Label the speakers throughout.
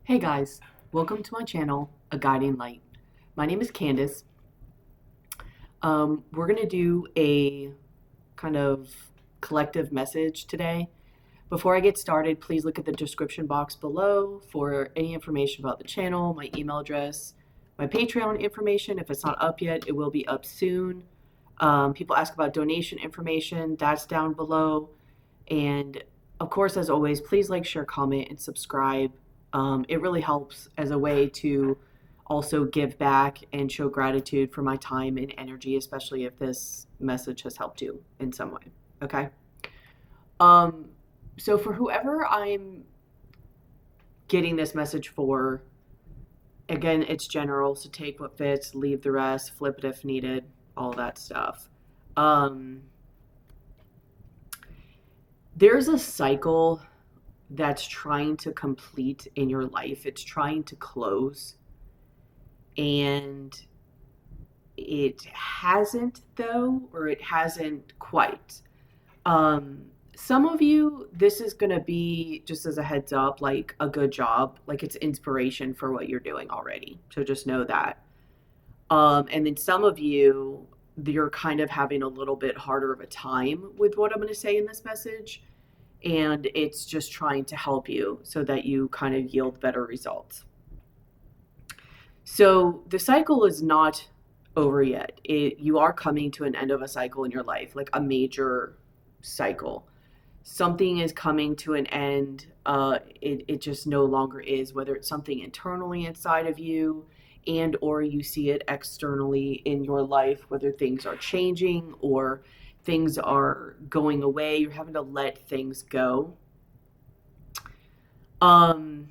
Speaker 1: Hey guys, welcome to my channel, A Guiding Light. My name is Candice. We're going to do a kind of collective message today. Before I get started, please look at the description box below for any information about the channel, my email address, my Patreon information. If it's not up yet, it will be up soon. People ask about donation information, that's down below. And of course, as always, please like, share, comment, and subscribe. It really helps as a way to also give back and show gratitude for my time and energy, especially if this message has helped you in some way. Okay. Um, so for whoever I'm getting this message for, again, it's general, so take what fits, leave the rest, flip it if needed, all that stuff. There's a cycle that's trying to complete in your life. It's trying to close. And it hasn't, though, or it hasn't quite. Some of you, this is going to be, just as a heads up, like a good job. Like it's inspiration for what you're doing already. So just know that. And then some of you, you're kind of having a little bit harder of a time with what I'm going to say in this message. And it's just trying to help you so that you kind of yield better results. So the cycle is not over yet. You are coming to an end of a cycle in your life, like a major cycle. Something is coming to an end. It just no longer is, whether it's something internally inside of you and or you see it externally in your life, whether things are changing or things are going away. You're having to let things go. I'm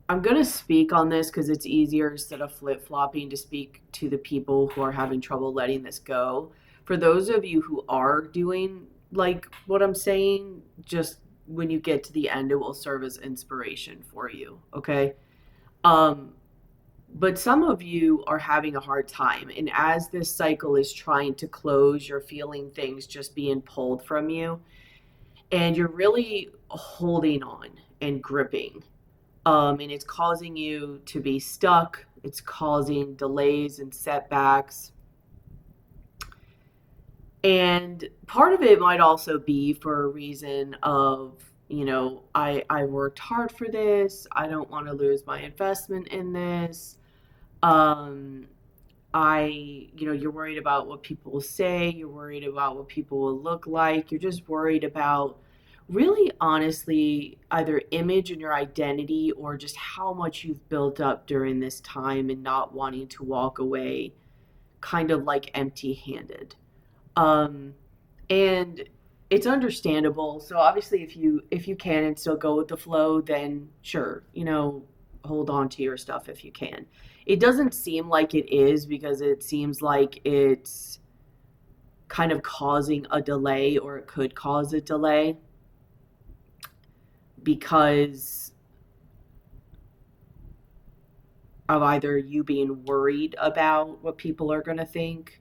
Speaker 1: going to speak on this because it's easier instead of flip-flopping to speak to the people who are having trouble letting this go. For those of you who are doing like what I'm saying, just when you get to the end, it will serve as inspiration for you, okay? But some of you are having a hard time. And as this cycle is trying to close, you're feeling things just being pulled from you. And you're really holding on and gripping. And it's causing you to be stuck. It's causing delays and setbacks. And part of it might also be for a reason of, I worked hard for this. I don't want to lose my investment in this. You're worried about what people will say. You're worried about what people will look like. You're just worried about really honestly either image and your identity or just how much you've built up during this time and not wanting to walk away kind of like empty-handed. And it's understandable. So obviously if you can and still go with the flow, then sure, hold on to your stuff if you can. It doesn't seem like it is because it seems like it's kind of causing a delay, or it could cause a delay because of either you being worried about what people are going to think,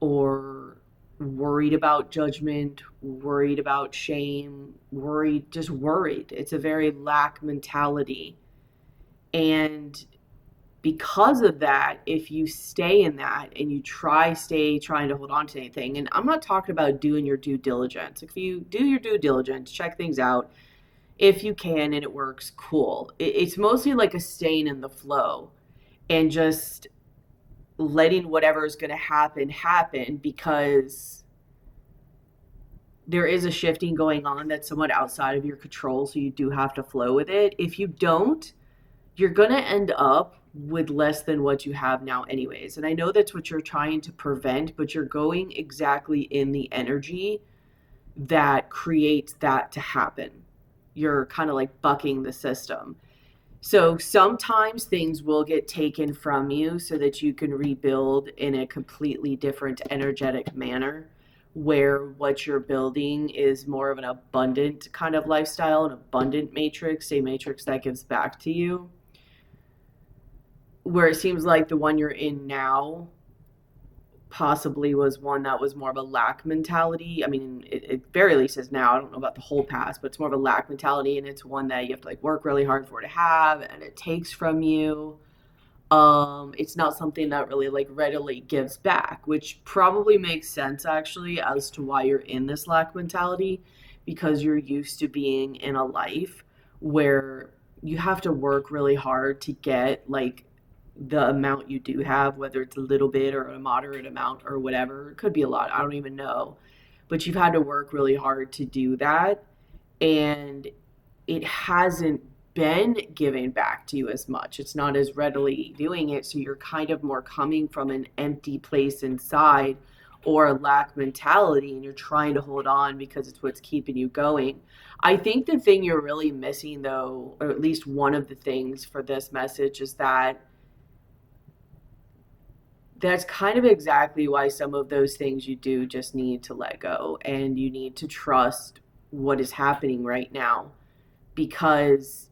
Speaker 1: or worried about judgment, worried about shame, just worried. It's a very lack mentality. And because of that, if you stay in that and you stay trying to hold on to anything, and I'm not talking about doing your due diligence. If you do your due diligence, check things out. If you can and it works, cool. It's mostly like a staying in the flow and just letting whatever is going to happen, because there is a shifting going on that's somewhat outside of your control, so you do have to flow with it. If you don't, you're going to end up with less than what you have now anyways. And I know that's what you're trying to prevent, but you're going exactly in the energy that creates that to happen. You're kind of like bucking the system. So sometimes things will get taken from you so that you can rebuild in a completely different energetic manner, where what you're building is more of an abundant kind of lifestyle, an abundant matrix, a matrix that gives back to you. Where it seems like the one you're in now possibly was one that was more of a lack mentality. I mean, it very least is now. I don't know about the whole past, but it's more of a lack mentality, and it's one that you have to like work really hard for to have, and it takes from you. It's not something that really like readily gives back, which probably makes sense actually as to why you're in this lack mentality, because you're used to being in a life where you have to work really hard to get like the amount you do have, whether it's a little bit or a moderate amount or whatever. It could be a lot. I don't even know. But you've had to work really hard to do that. And it hasn't been given back to you as much. It's not as readily doing it. So you're kind of more coming from an empty place inside or a lack mentality, and you're trying to hold on because it's what's keeping you going. I think the thing you're really missing, though, or at least one of the things for this message, is that that's kind of exactly why some of those things you do just need to let go, and you need to trust what is happening right now, because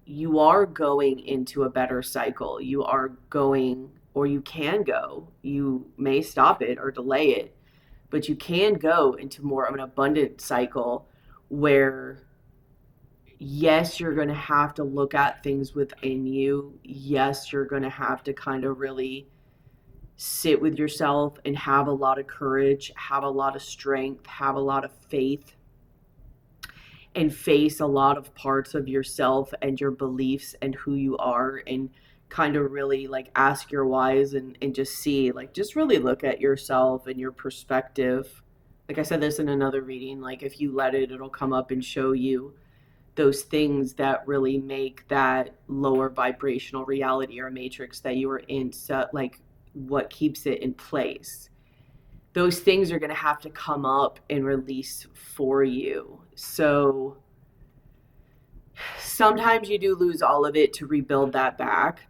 Speaker 1: you are going into a better cycle. You are going, or you can go. You may stop it or delay it, but you can go into more of an abundant cycle where, yes, you're going to have to look at things within you. Yes, you're going to have to kind of really sit with yourself and have a lot of courage, have a lot of strength, have a lot of faith, and face a lot of parts of yourself and your beliefs and who you are, and kind of really like ask your whys, and just see, like, just really look at yourself and your perspective. Like I said this in another reading, like if you let it, it'll come up and show you those things that really make that lower vibrational reality or matrix that you are in, so like what keeps it in place. Those things are going to have to come up and release for you. So sometimes you do lose all of it to rebuild that back.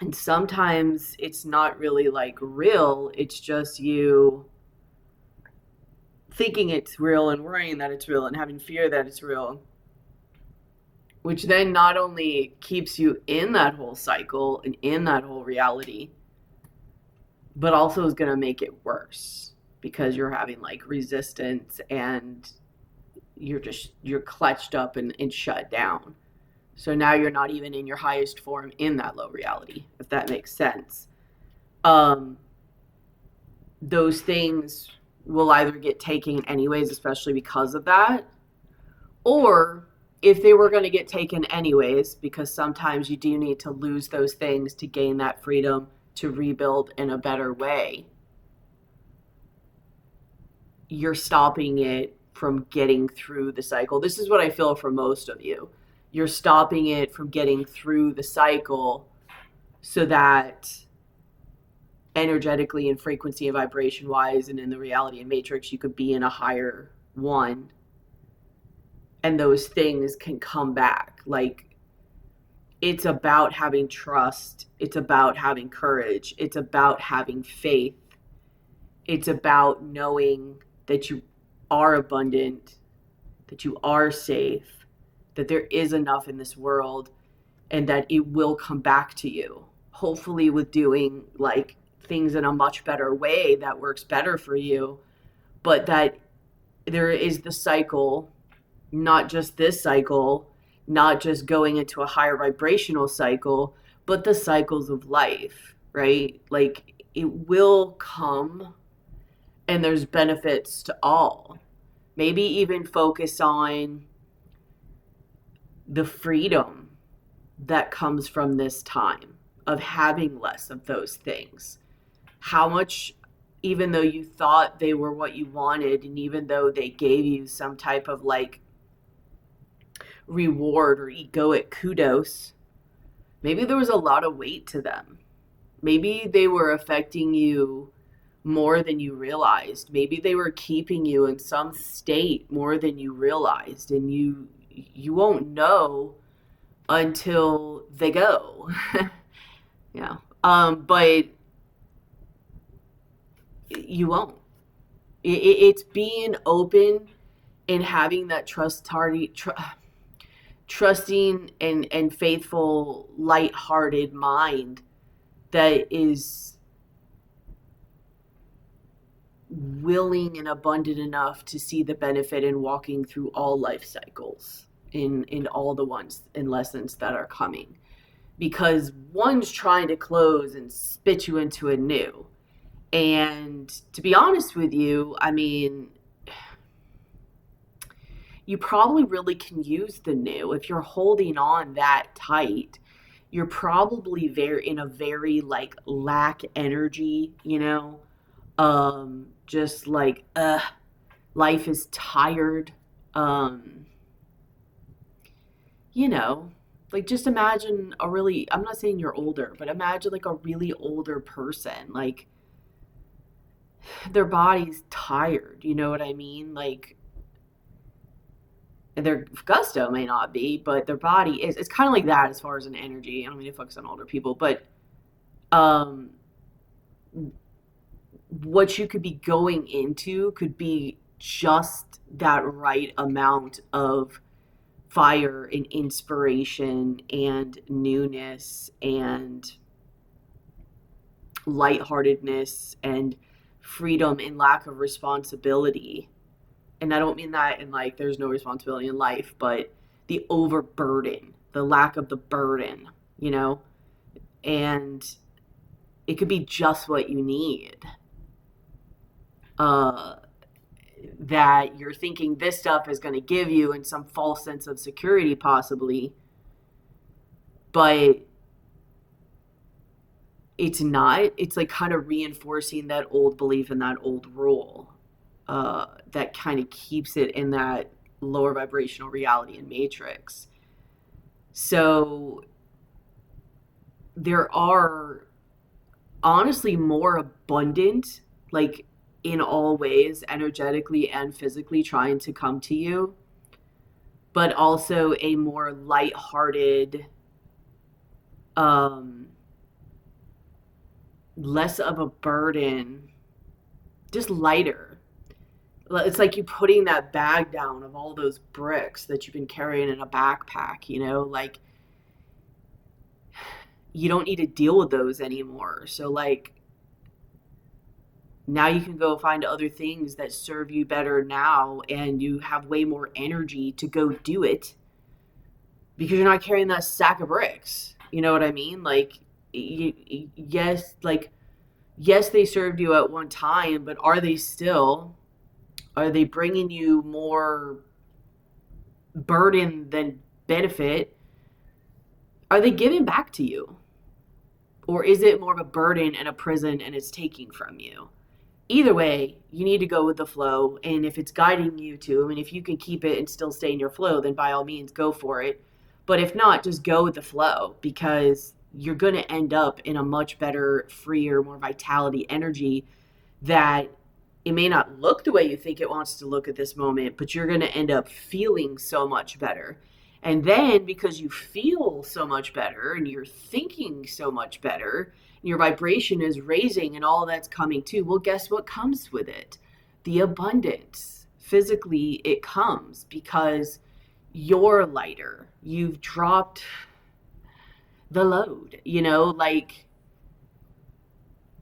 Speaker 1: And sometimes it's not really like real. It's just you thinking it's real and worrying that it's real and having fear that it's real, which then not only keeps you in that whole cycle and in that whole reality, but also is going to make it worse, because you're having like resistance, and you're clutched up and shut down. So now you're not even in your highest form in that low reality, if that makes sense. Those things will either get taken anyways, especially because of that, or if they were going to get taken anyways, because sometimes you do need to lose those things to gain that freedom to rebuild in a better way, you're stopping it from getting through the cycle. This is what I feel for most of you. You're stopping it from getting through the cycle so that energetically and frequency and vibration wise and in the reality and matrix, you could be in a higher one, and those things can come back. Like, it's about having trust. It's about having courage. It's about having faith. It's about knowing that you are abundant, that you are safe, that there is enough in this world, and that it will come back to you. Hopefully with doing like things in a much better way that works better for you, but that there is the cycle, not just this cycle, not just going into a higher vibrational cycle, but the cycles of life, right? Like, it will come, and there's benefits to all. Maybe even focus on the freedom that comes from this time of having less of those things. How much, even though you thought they were what you wanted, and even though they gave you some type of like reward or egoic kudos, maybe there was a lot of weight to them. Maybe they were affecting you more than you realized. Maybe they were keeping you in some state more than you realized, and you won't know until they go. Yeah. But you won't. It's being open and having that trusting and faithful, light-hearted mind that is willing and abundant enough to see the benefit in walking through all life cycles in all the ones and lessons that are coming, because one's trying to close and spit you into a new. And to be honest with you, I mean, you probably really can use the new. If you're holding on that tight, you're probably very in a very like lack energy, just like life is tired. Um, you know, like just imagine a really, I'm not saying you're older, but imagine like a really older person, like their body's tired, you know what I mean? Like their gusto may not be, but their body is. It's kind of like that as far as an energy. I don't mean to focus on older people, but um, what you could be going into could be just that right amount of fire and inspiration and newness and lightheartedness and freedom and lack of responsibility. And I don't mean that in like there's no responsibility in life, but the overburden, the lack of the burden, you know? And it could be just what you need. Uh, that you're thinking this stuff is going to give you in some false sense of security, possibly, but it's not. It's like kind of reinforcing that old belief and that old rule that kind of keeps it in that lower vibrational reality and matrix. So there are honestly more abundant, like in all ways, energetically and physically trying to come to you, but also a more lighthearted, um, less of a burden, just lighter. It's like you putting that bag down of all those bricks that you've been carrying in a backpack, like you don't need to deal with those anymore. So like now you can go find other things that serve you better now, and you have way more energy to go do it because you're not carrying that sack of bricks. You know what I mean? Like, yes, like, yes, they served you at one time, but are they bringing you more burden than benefit? Are they giving back to you? Or is it more of a burden and a prison and it's taking from you? Either way, you need to go with the flow. And if it's guiding you to, I mean, if you can keep it and still stay in your flow, then by all means, go for it. But if not, just go with the flow, because you're going to end up in a much better, freer, more vitality energy that it may not look the way you think it wants to look at this moment, but you're going to end up feeling so much better. And then because you feel so much better and you're thinking so much better, your vibration is raising and all that's coming too. Well, guess what comes with it? The abundance. Physically, it comes because you're lighter. You've dropped the load, like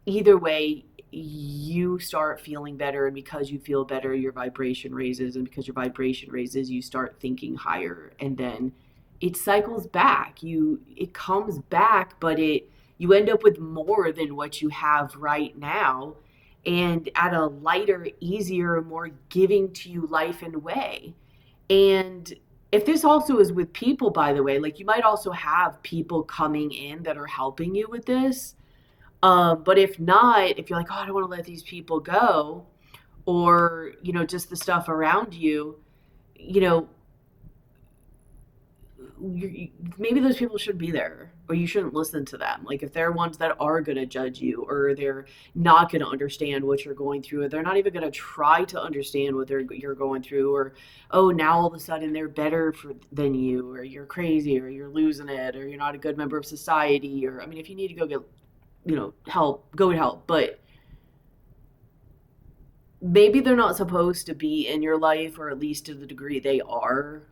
Speaker 1: either way, you start feeling better. And because you feel better, your vibration raises. And because your vibration raises, you start thinking higher. And then it cycles back. It comes back, but you end up with more than what you have right now, and at a lighter, easier, more giving to you life and way. And if this also is with people, by the way, like you might also have people coming in that are helping you with this. But if not, if you're like, oh, I don't want to let these people go, or, just the stuff around you, you know, maybe those people shouldn't be there, or you shouldn't listen to them. Like if they're ones that are going to judge you, or they're not going to understand what you're going through, or they're not even going to try to understand what you're going through, or oh, now all of a sudden they're better than you, or you're crazy, or you're losing it, or you're not a good member of society, or I mean, if you need to go get help, go and help, but maybe they're not supposed to be in your life, or at least to the degree they are.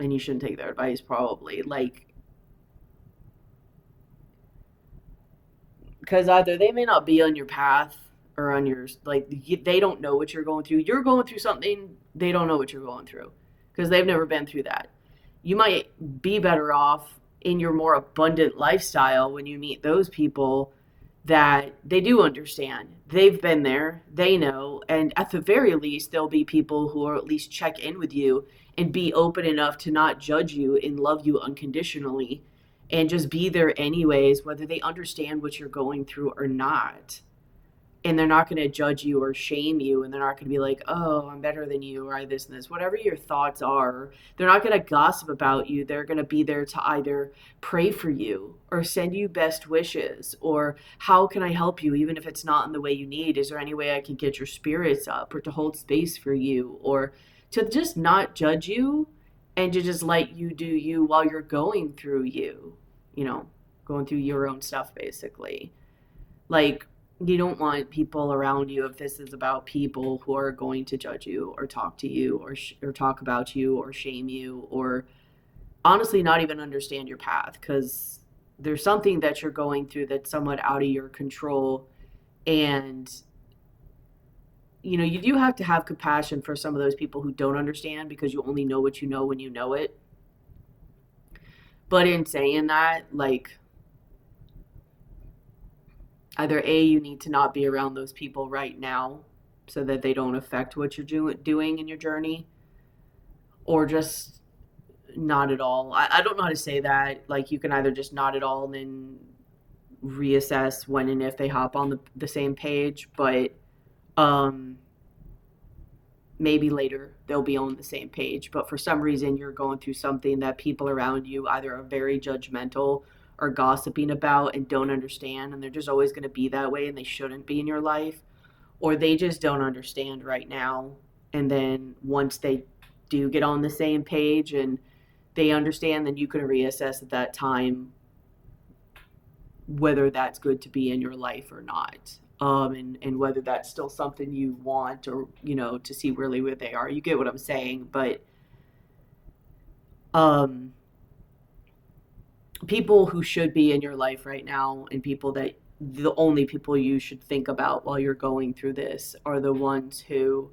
Speaker 1: And you shouldn't take their advice, probably, like, because either they may not be on your path, or on your, like, they don't know what you're going through. You're going through something, they don't know what you're going through because they've never been through that. You might be better off in your more abundant lifestyle when you meet those people that they do understand. They've been there, they know, and at the very least, there'll be people who will at least check in with you and be open enough to not judge you and love you unconditionally and just be there anyways, whether they understand what you're going through or not. And they're not going to judge you or shame you, and they're not going to be like, oh, I'm better than you, or I this and this, whatever your thoughts are. They're not going to gossip about you. They're going to be there to either pray for you or send you best wishes, or how can I help you, even if it's not in the way you need. Is there any way I can get your spirits up, or to hold space for you, or to just not judge you and to just let you do you while you're going through you know going through your own stuff, basically. Like, you don't want people around you, if this is about people who are going to judge you or talk to you or talk about you or shame you, or honestly not even understand your path, because there's something that you're going through that's somewhat out of your control. And you do have to have compassion for some of those people who don't understand, because you only know what you know when you know it. But in saying that, like, either A, you need to not be around those people right now so that they don't affect what you're doing in your journey, or just not at all. I don't know how to say that. Like, you can either just not at all and then reassess when and if they hop on the same page, but um, maybe later they'll be on the same page. But for some reason, you're going through something that people around you either are very judgmental or gossiping about and don't understand, and they're just always going to be that way and they shouldn't be in your life, or they just don't understand right now. And then once they do get on the same page and they understand, then you can reassess at that time whether that's good to be in your life or not. And whether that's still something you want, or, to see really where they are. You get what I'm saying? But um, people who should be in your life right now, and people that the only people you should think about while you're going through this, are the ones who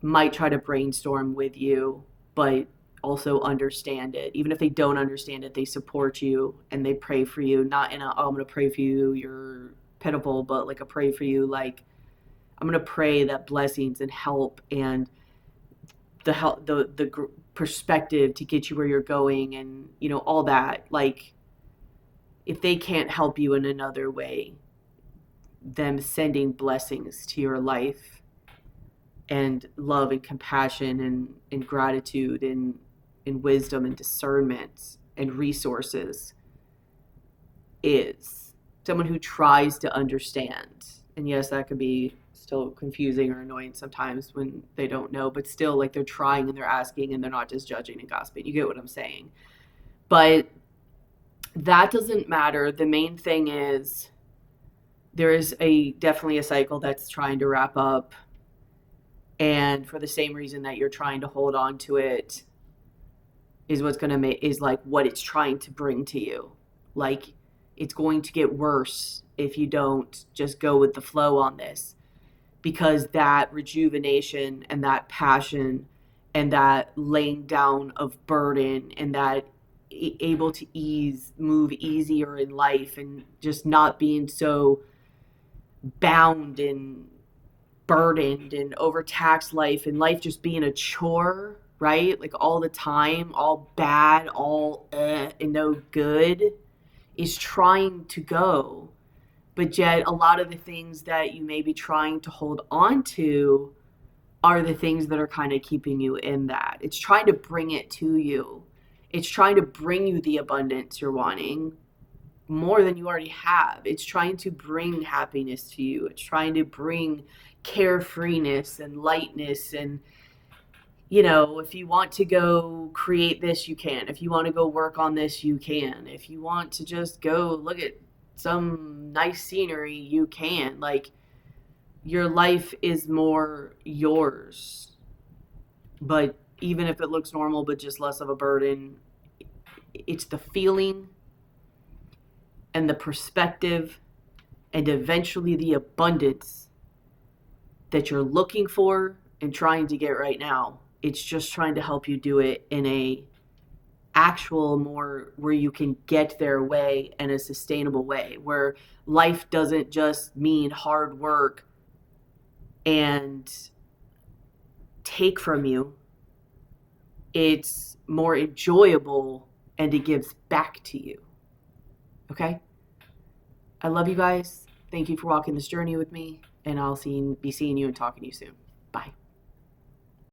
Speaker 1: might try to brainstorm with you, but also understand it. Even if they don't understand it, they support you and they pray for you. Not in a, oh, I'm going to pray for you, you're pitiful, but like a pray for you, like, I'm going to pray that blessings and help and the help, the perspective to get you where you're going, and all that. Like, if they can't help you in another way, them sending blessings to your life and love and compassion and gratitude and wisdom and discernment and resources, is someone who tries to understand. And yes, that could be still confusing or annoying sometimes when they don't know, but still, like, they're trying and they're asking and they're not just judging and gossiping. You get what I'm saying? But that doesn't matter. The main thing is, there is definitely a cycle that's trying to wrap up, and for the same reason that you're trying to hold on to it is what's going to make, is like what it's trying to bring to you. Like, it's going to get worse if you don't just go with the flow on this, because that rejuvenation and that passion and that laying down of burden and that able to move easier in life, and just not being so bound and burdened and overtaxed life, and life just being a chore, right? Like, all the time, all bad, all and no good, is trying to go. But yet, a lot of the things that you may be trying to hold on to are the things that are kind of keeping you in that. It's trying to bring it to you. It's trying to bring you the abundance you're wanting, more than you already have. It's trying to bring happiness to you. It's trying to bring carefreeness and lightness. And, if you want to go create this, you can. If you want to go work on this, you can. If you want to just go look at some nice scenery, you can. Like, your life is more yours. But even if it looks normal but just less of a burden, it's the feeling and the perspective and eventually the abundance that you're looking for and trying to get right now. It's just trying to help you do it in a actual more where you can get their way in a sustainable way, where life doesn't just mean hard work and take from you. It's more enjoyable and it gives back to you. Okay? I love you guys. Thank you for walking this journey with me, and I'll be seeing you and talking to you soon. Bye.